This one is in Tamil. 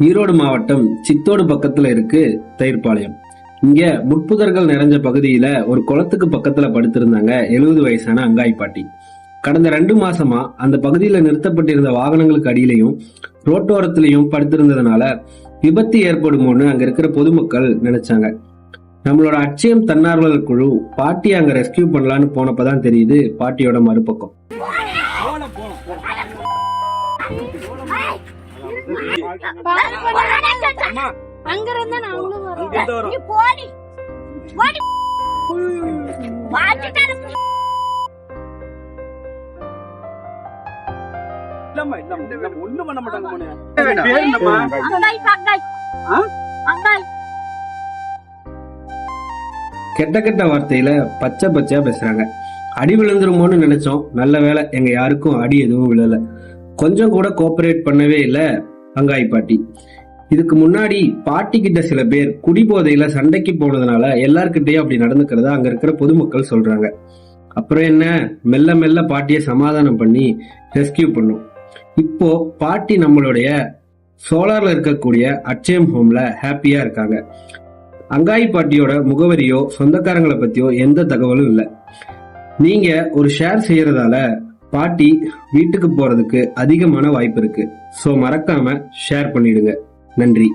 ஈரோடு மாவட்டம் சித்தோடு பக்கத்துல இருக்கு தயிர்பாளையம். இங்க முட்புதர்கள் நிறைஞ்ச பகுதியில ஒரு குளத்துக்கு பக்கத்துல படுத்திருந்தாங்க 70 வயசான அங்காய் பாட்டி. கடந்த 2 மாசமா அந்த பகுதியில நிறுத்தப்பட்டிருந்த வாகனங்களுக்கு அடியிலையும் ரோட்டோரத்திலையும் படுத்திருந்ததுனால விபத்து ஏற்படுமோன்னு அங்க இருக்கிற பொதுமக்கள் நினைச்சாங்க. நம்மளோட அட்சயம் தன்னார்வலர் குழு பாட்டியை அங்க ரெஸ்கியூ பண்ணலான்னு போனப்பதான் தெரியுது பாட்டியோட மறுபக்கம். ஒண்ணு பண்ண மாட்டாங்க. கெட்ட கெட்ட வார்த்தையில பச்சை பச்சையா பேசுறாங்க. அடி விழுந்துருமோன்னு நினைச்சோம். நல்ல வேலை எங்க யாருக்கும் அடி எதுவும் விழல. கொஞ்சம் கூட கோஆபரேட் பண்ணவே இல்ல அங்காய் பாட்டி. இதுக்கு முன்னாடி பாட்டி கிட்ட சில பேர் குடிபோதையில சண்டைக்கு போனதுனால எல்லார்கிட்டயும் அப்படி நடந்துக்கிறதா அங்க இருக்கிற பொதுமக்கள் சொல்றாங்க. அப்புறம் என்ன, மெல்ல மெல்ல பாட்டியை சமாதானம் பண்ணி ரெஸ்கியூ பண்ணோம். இப்போ பாட்டி நம்மளுடைய சோலார்ல இருக்கக்கூடிய அட்சயம் ஹோம்ல ஹாப்பியா இருக்காங்க. அங்காய் பாட்டியோட முகவரியோ சொந்தக்காரங்களை பத்தியோ எந்த தகவலும் இல்லை. நீங்க ஒரு ஷேர் செய்யறதால பாட்டி வீட்டுக்கு போறதுக்கு அதிகமான வாய்ப்பு இருக்கு. சோ மறக்காம ஷேர் பண்ணிடுங்க. நன்றி.